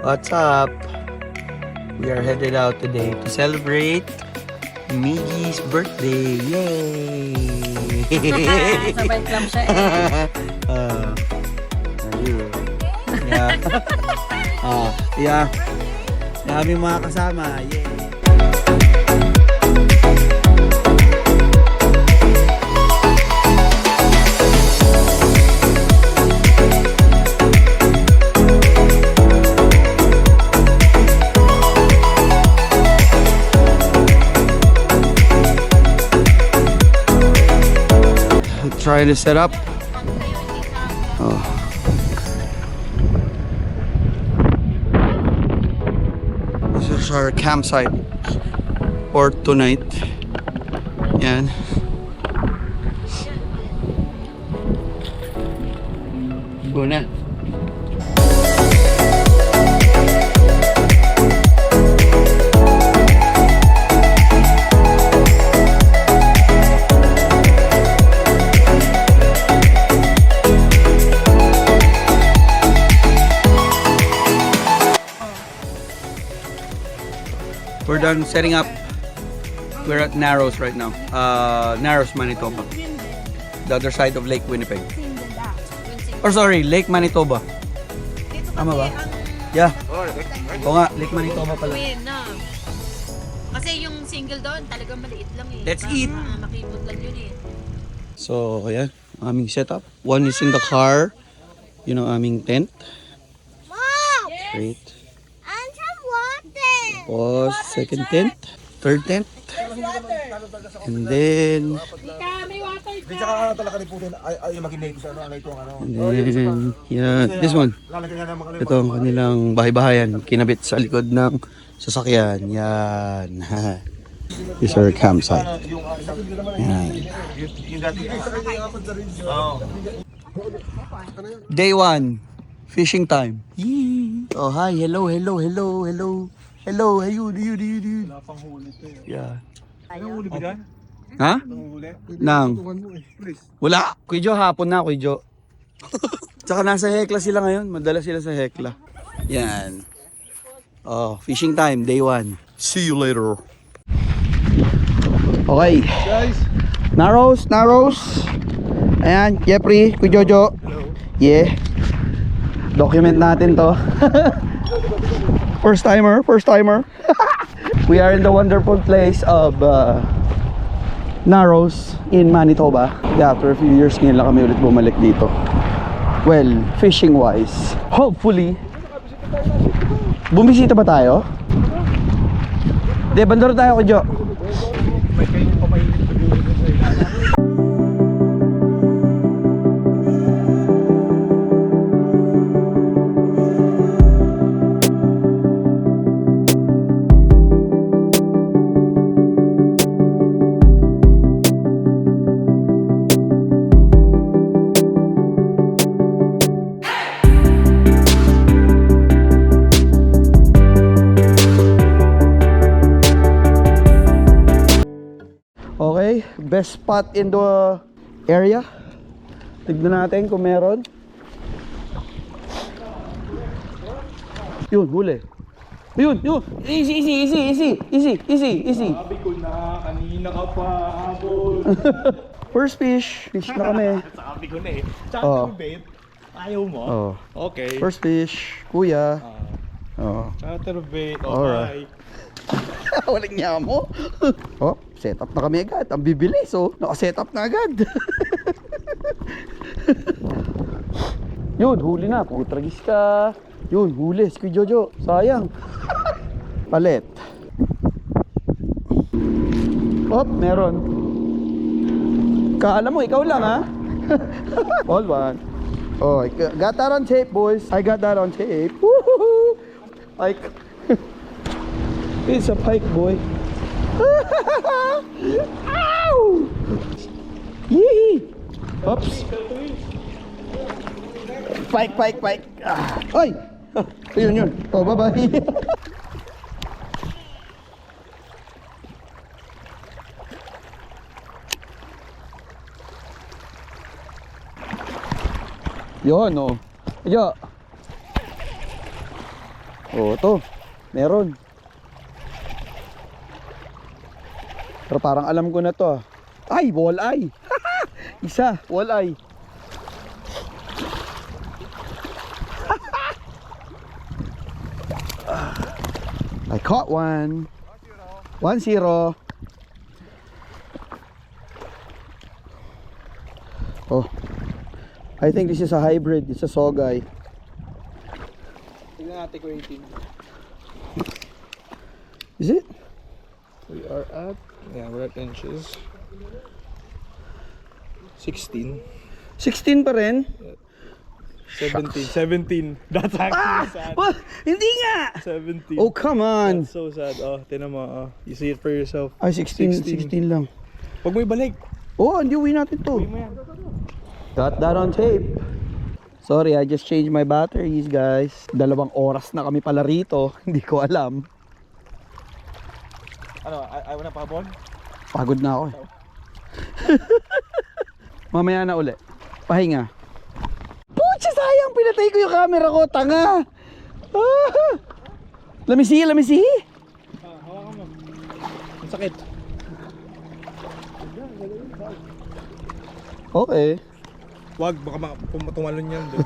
What's up? We are headed out today to celebrate Miggy's birthday. Yay! Sabay club siya eh. Ayun. Yeah. Yeah. Daming mga kasama. Yay! Trying to set up. Oh. This is our campsite for tonight. Yan. Go na. We're done setting up. We're at Narrows right now. Narrows, Manitoba. The other side of Lake Winnipeg. Or sorry, Lake Manitoba. Tama ba? Yeah. Oo nga, Lake Manitoba pala. Kasi yung single doon talagang maliit lang eh. Let's eat. Makipot lang yun eh. So, ayan. Aming setup. One is in the car. Yun ang aming tent. Great. Tapos, second tent, third tent, and then, yeah, this one. Ito ang kanilang bahay-bahayan, kinabit sa likod ng sasakyan. Yan. This is our campsite. Yan. Day 1, fishing time. Yee. Oh, hi, hello. Hello, ayun. Yeah. Huli ba dyan? Ha? Huli? Nang? Wala. Kuya Jo, hapon na, Kuya Jo. Tsaka nasa Hekla sila ngayon. Madala sila sa Hekla. Yan. Oh, fishing time, day 1. See you later. Okay. Guys! Narrows. Ayan, Jeffrey, Kuya Jojo. Yeah. Document natin to. First timer. We are in the wonderful place of Narrows in Manitoba. Yeah, after a few years ngayon lang kami ulit bumalik dito. Well, fishing wise, hopefully. Bumisita ba tayo? De, bandaro tayo, Kuya Jo. Okay, best spot in the area. Tignan natin kung meron. Yun, huli. Yun. Easy. Sabi ko na, kanina ka pa, habol. First fish na kami. Sabi ko na eh. Oh. Chatterbait, ayaw mo? Oh. Okay. First fish, kuya. Oh. Chatterbait, Alright. okay. Walang niya mo. Oh, set up na kami agad. Ang bibilis, oh. Naka-set up na agad. Yun, huli na. Putragis ka. Yun, huli. Si Kuya Jojo. Sayang. Palit. Oh, meron. Kala mo, ikaw lang, ha? All one. Oh, I got that on tape, boys. I got that on tape. Woohoo! Like... It's a pike, boy. Ow! Yee! Oops. Pike. Ah. Ay! Yun. Oh, bye-bye. Yun, oh. Yo. Oo, to. Meron. Pero parang alam ko na to. Ay, walleye. Isa, walleye. I caught one. 1-0. Oh, I think this is a hybrid. It's a sogay. Tignan natin ko 18. Is it? We are at, yeah, we're at inches. 16. 16 pa rin? 17. That's actually sad. What? Hindi nga! 17. Oh, come on! That's so sad. Oh, tinan mo. Oh. You see it for yourself. Ay, 16 lang. Huwag mo ibalik. Oh, hindi uwi natin to. Uwi mo yan. Got that on tape. Sorry, I just changed my batteries, guys. 2 oras na kami pala rito. Hindi ko alam. Ano, ayaw na pahabol? Pagod na ako eh. Mamaya na uli. Pahinga. Pucha, sayang. Pinatay ko yung camera ko. Tanga. Ah. Lamisi. Hawakan mo. Ang sakit. Okay. Wag, baka tumalon yan doon.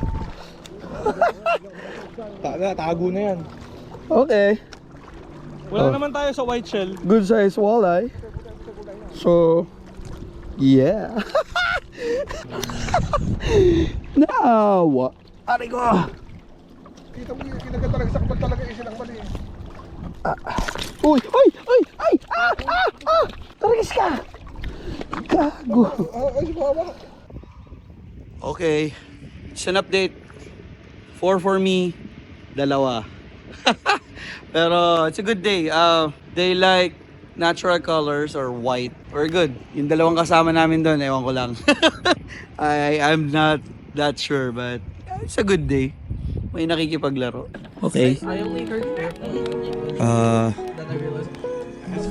Tago na yan. Okay. Wala Oh. naman tayo sa white shell. Good size walleye. So, yeah. Now, aray ko. Kita ka talaga, sakbal talaga yung silang mali. Uy. Tarigis ka. Gago. Okay. It's an update. 4 for me. 2. Pero it's a good day. They like natural colors or white. We're good. Yung 2 kasama namin doon, ewan ko lang. I'm not that sure, but it's a good day. May nakikipaglaro. Okay.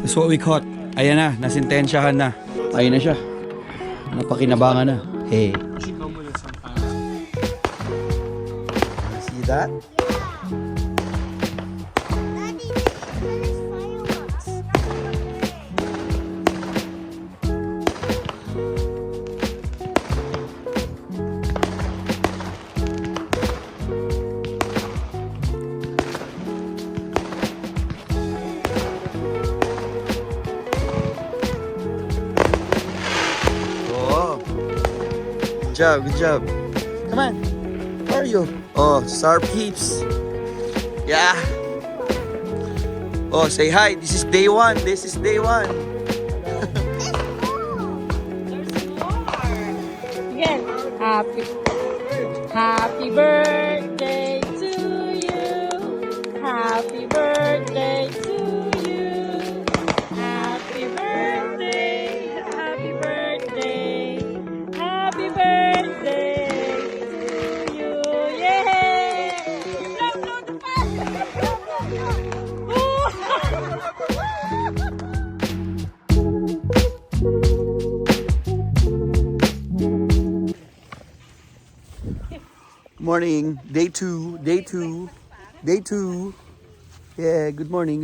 That's what we caught. Ayan na, nasintensyahan na. Ayun na siya. Napakinabangan na. Hey. See that? Good job. Come on. Where are you? Oh, Star Peeps. Yeah. Oh, say hi. This is day 1. Yes. Happy birthday to you. Happy birthday to you. Happy birthday. Happy birthday. Happy birthday to you. Yay! Blow the Morning. Day 2. Yeah, good morning.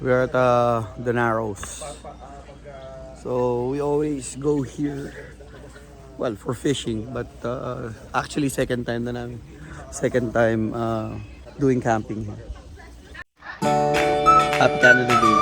We're at the Narrows. So we always go here, well, for fishing, but actually second time doing camping here. Happy Canada Day.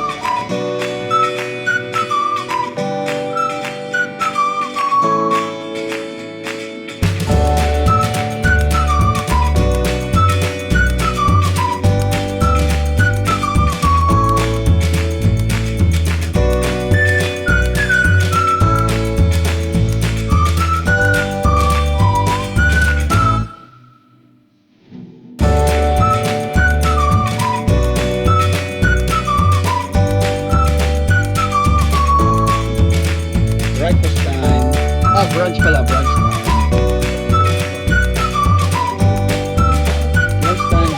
Breakfast time. Brunch pala, brunch time. Brunch time,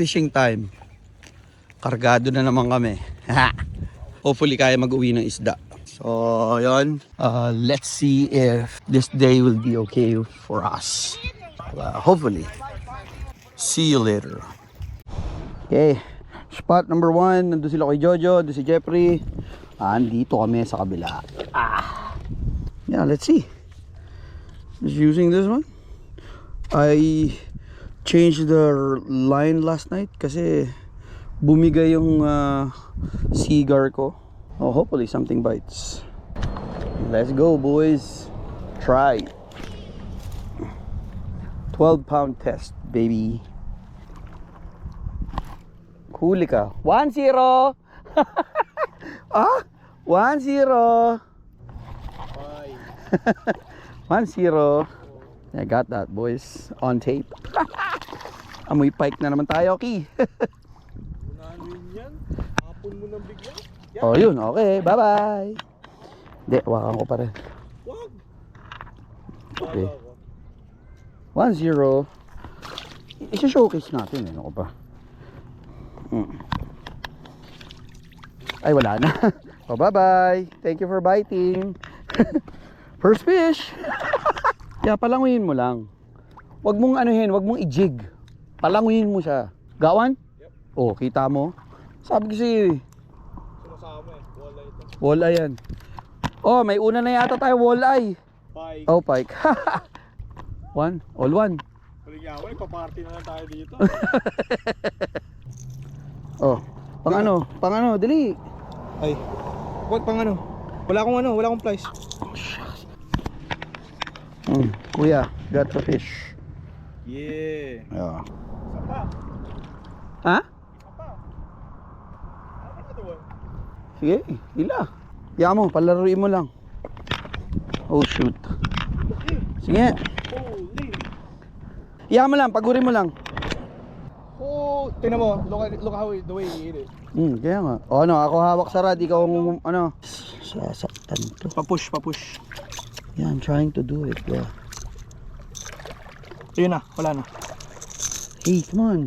fishing time. Kargado na naman kami. Hopefully kaya mag-uwi ng isda. So, yun. Let's see if this day will be okay for us. Hopefully. See you later. Okay. Spot number 1. Nandun sila kay Jojo. Nandun si Jeffrey. Andito kami sa kabila. Yeah, let's see. Just using this one. I changed the line last night kasi bumigay yung cigar ko. Oh, hopefully something bites. Let's go, boys. Try. 12-pound test, baby. Huli ka. 1-0. 1-0. 1-0. I got that, boys. On tape. Amoy pike na naman tayo, Ki. Unahin yan. Hapon mo ng bigla. Oh, yun. Okay. Bye-bye. Hindi, wakan ko pa rin. Wag. Okay. 1-0. Isa-showcase natin, eh. Ano ko ba? Ay, wala na. Oh, bye-bye. Thank you for biting. First fish. Yeah, palanguin mo lang. Wag mong anuhin, wag mong i-jig. Palanguin mo siya. Gawan? Yep. Oh, kita mo? Sabi ko sa'yo eh. Sumasama eh. Wala ito. Walleye yan. Oh, may una na yata tayo walleye. Bye. Oh, pike. One. All one. Paligyawa, ipaparty na lang tayo dito. Oh, pang ano, dali. Ay. What pang ano? Wala akong flies. Kuya, got the fish. Yeah. Yeah. Sapa. Ha? Sapa. Ano ka doon? Sige, hila. Hiya mo, palaruin mo lang. Oh shoot. Sige. Holy. Hiya mo lang, pagurin mo lang. Oh, tingnan mo. Look how the way he ate it. Kaya nga. O ano, ako hawak sa rad, ikaw ano. Sasaktan to. Papush. Yeah, I'm trying to do it, yeah. Ayun na, wala na. Hey, come on.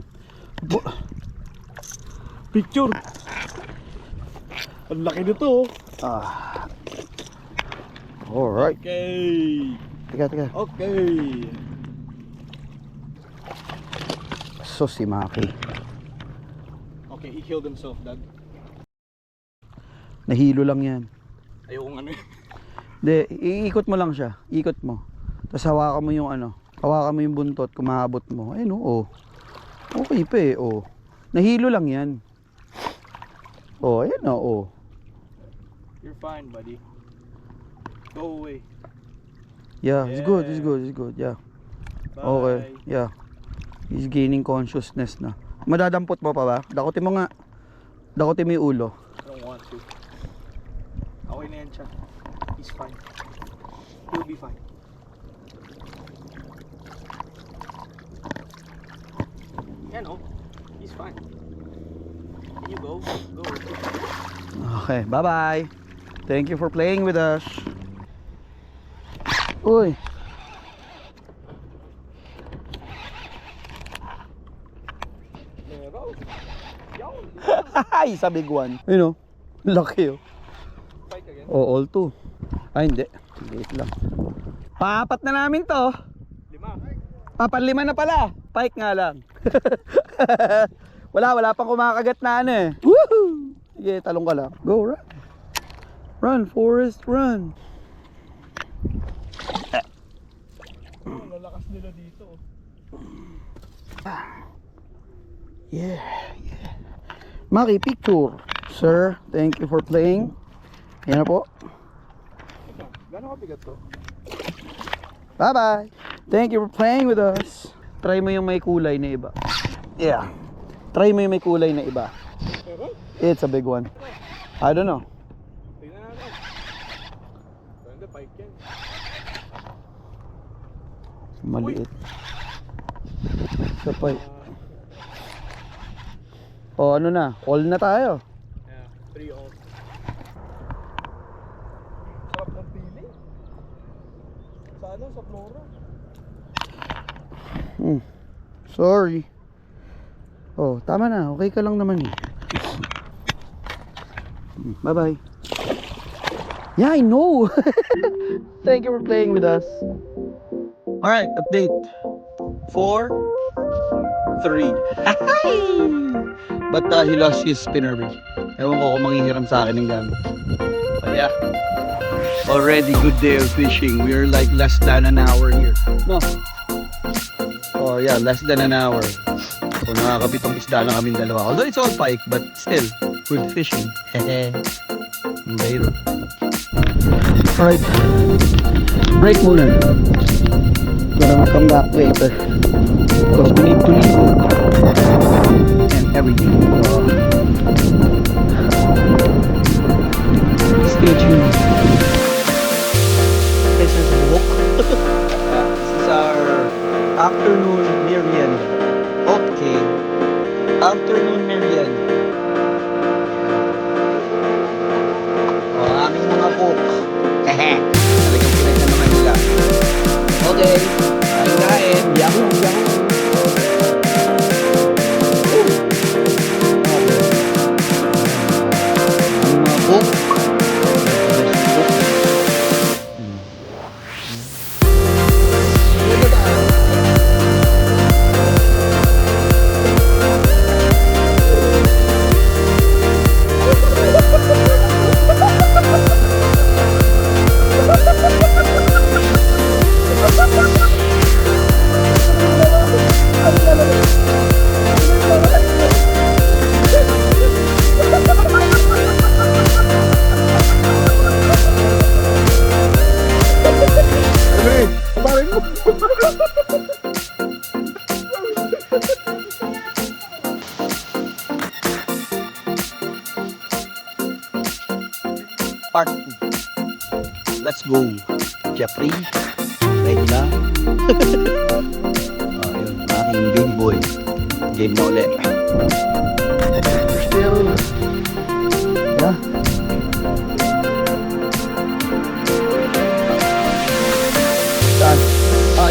Picture. Ang laki nito. Alright. Okay. Teka. Okay. So si Maki. Okay, he killed himself, Dad. Nahilo lang yan. Ayokong ano yun. Hindi, iikot mo lang siya. Ikot mo. Tapos hawakan mo yung ano. Hawakan mo yung buntot kung maabot mo. Ayun oh. Okay pa eh, oh. Nahilo lang yan. Oh, ayun oh. You're fine, buddy. Go away. Yeah, it's good. Yeah. Bye. Okay, yeah. He's gaining consciousness na. Madadampot mo pa ba? Dakotin mo nga. Dakotin mo yung ulo. I don't want to. Okay na yan siya. He's fine. He'll be fine. Yan oh. He's fine. Can you go? Go. Okay, bye-bye. Thank you for playing with us. Uy. Ay, sa big one. You know, laki oh. Fight again. Oh, all two. Ay, hindi. Liit lang. Paapat na namin to. 5. Papanlima na pala. Pike nga lang. wala pang kumakagat na ano eh. Woohoo! Sige, talong ka lang. Go, run. Run, Forrest, run. Oh, lalakas nila dito. Yeah. Maki, picture. Sir, thank you for playing. Yan na po. Gano'n kabigat to? Bye-bye. Thank you for playing with us. Try mo yung may kulay na iba. Yeah. Try mo yung may kulay na iba. It's a big one. I don't know. Tingnan natin. Ganda, pike yan. Maliit. Sa pike. O ano na? All na tayo. Yeah, 3 all. Sarap ng pili. Sa ano? Sa Flora. Sorry. Oh, tama na. Okay ka lang naman eh. Bye-bye. Yeah, I know. Thank you for playing with us. Alright, update. 4, 3. But he lost his spinner wheel. Ewan ko kung manghihiram sa akin ng gamit. But yeah. Already good day of fishing. We are like less than an hour here. No. Oh yeah, less than an hour. So nakakapitong isda na kaming dalawa. Although it's all pike, but still, good fishing. Hehe. Bayro. Alright. Break muna. Gonna come back later. Because we need to leave and everything. Stay tuned. This is walk. This is our afternoon merienda. Okay. Afternoon merienda. Aming mga book. Hehe. Talagang pinag naman nila. Okay. Kain. Yahoo! Yahoo! Aming mga book. Part 2. Let's go. Jeffrey. Ready na? Ayun, aking big boy. Game na ulit. Still. Yeah. Saan?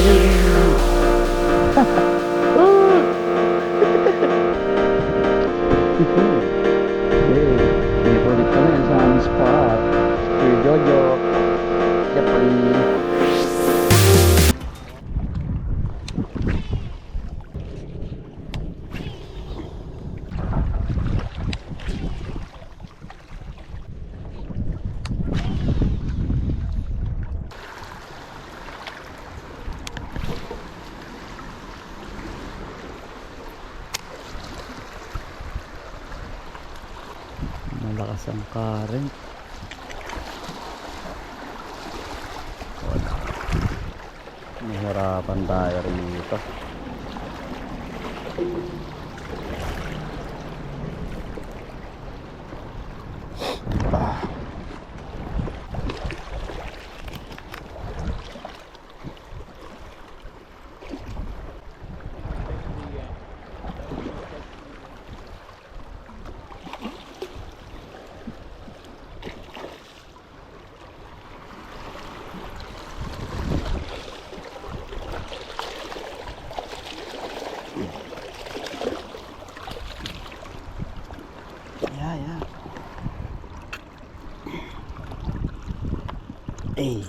Yun. Okay. Ulit kami sa aming spot. Kuya Jojo. Jeffrey. Malakas ang current. Wala. Mahirapan tayo rito. Yeah. Hey.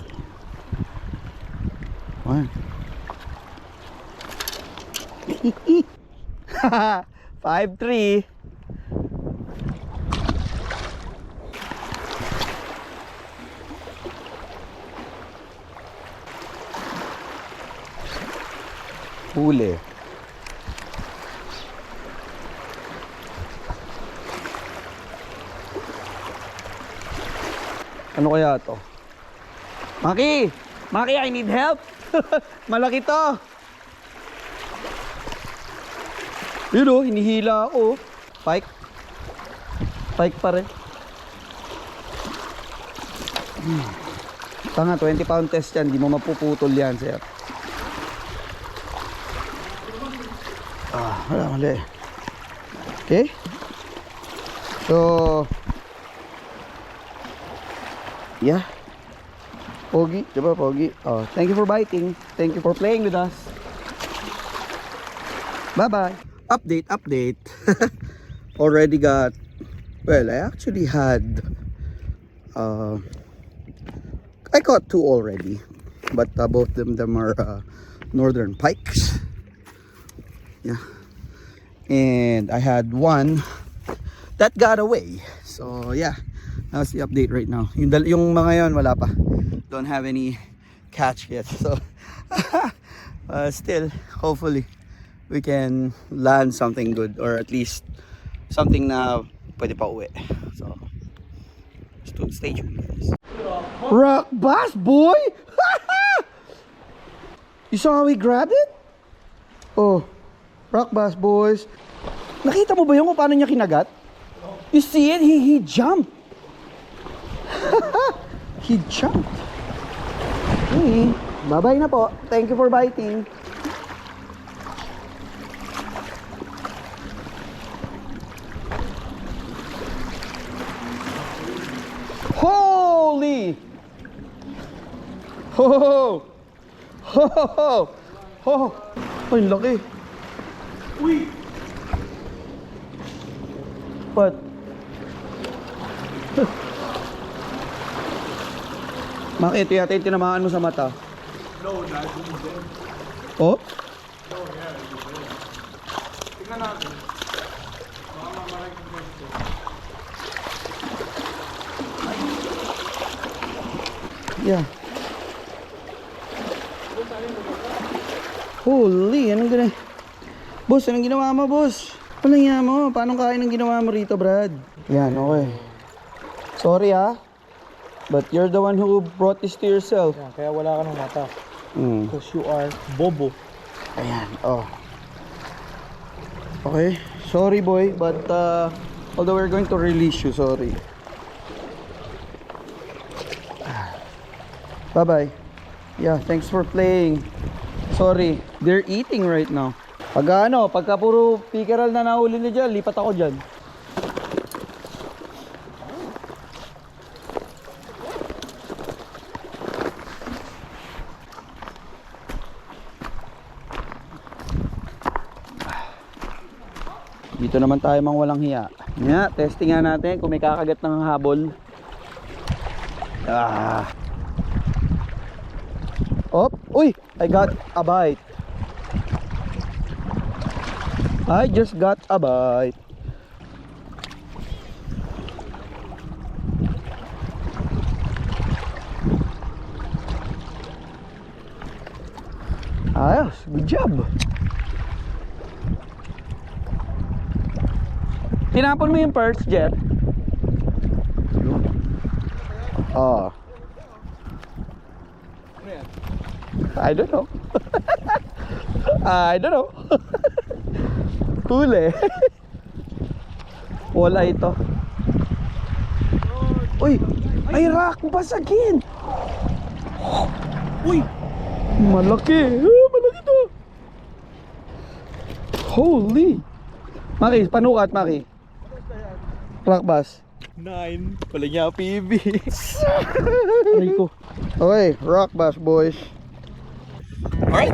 1. 5-3. Huli. Ano kaya to? Maki! Maki, I need help! Malaki to! Yun o, hinihila ako. Pike. Pike pa rin. Tanga, 20 pound test yan. Di mo mapuputol yan, sir. Wala mali. Okay? So, yeah. Pogi, diba Pogi? Oh, thank you for biting. Thank you for playing with us. Bye-bye. update. Already got, well, I actually had, I caught 2 already, but both of them are northern pikes. Yeah, and I had one that got away. So yeah, that's the update right now. Yung mga yon wala pa. Don't have any catch yet. So still, hopefully we can land something good, or at least something na pwede pa uwi. So stay tuned, guys. Rock bass, boy! You saw how he grabbed it? Oh, rock bass, boys. Nakita mo ba yung kung paano niya kinagat? You see it? He jumped. He jumped. Okay, bye-bye na po. Thank you for biting. Holy! Ho ho ho! Ho ho ho! Ho! Ay, laki. Uy! What? Maki, ito yata yung tinamaan mo sa mata. No, dad, he's dead. Oh? Oh, yeah, he's dead. Tingnan natin. Baka mamaray kong kwento. Yeah. Holy, anong gina... Boss, anong ginawa mo, boss? Anong ginawa mo? Paano kain ang ginawa mo rito, Brad? Yan, okay. Sorry, but you're the one who brought this to yourself. Yan, kaya wala ka ng mata. Mm. Because you are bobo. Ayan, oh. Okay, sorry boy, but although we're going to release you, sorry. Bye-bye. Yeah, thanks for playing. Sorry, they're eating right now. Pagka puro pickerel na nahuli na dyan, lipat ako dyan. Dito naman tayo mang walang hiya. Nga, testing nga natin kung may kakagat ng habol. Oh, uy! I got a bite. I just got a bite. Ayos, good job. Tinapon mo yung purse, Jet? Oh. I don't know. I don't know. Huli. Wala ito. Uy! Ay, rock! Basagin! Uy! Malaki! Malaki to! Holy! Maki, panukat, Maki. Rock bass. 9. Pala niya PB. Aray ko. Okay, rock bass, boys. Alright.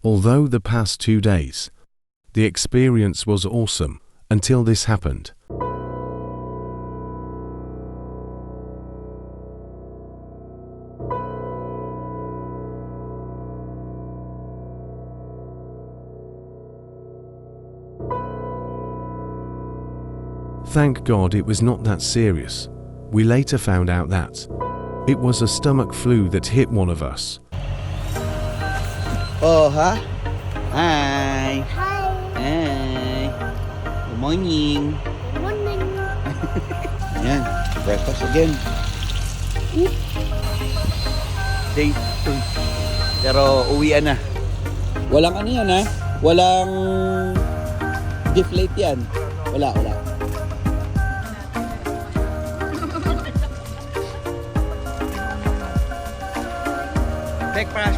Although the past 2 days, the experience was awesome until this happened. Thank God it was not that serious, We later found out that it was a stomach flu that hit one of us. Oh, ha? Hi. Hi. Hi. Good morning. Morning. Yan. Breakfast again. Day 2. Pero uwian na. Walang ano yan ha? Walang deflate yan. Wala.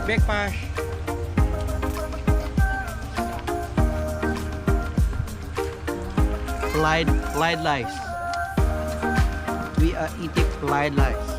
Breakfast. Fried lice. We are eating fried lice.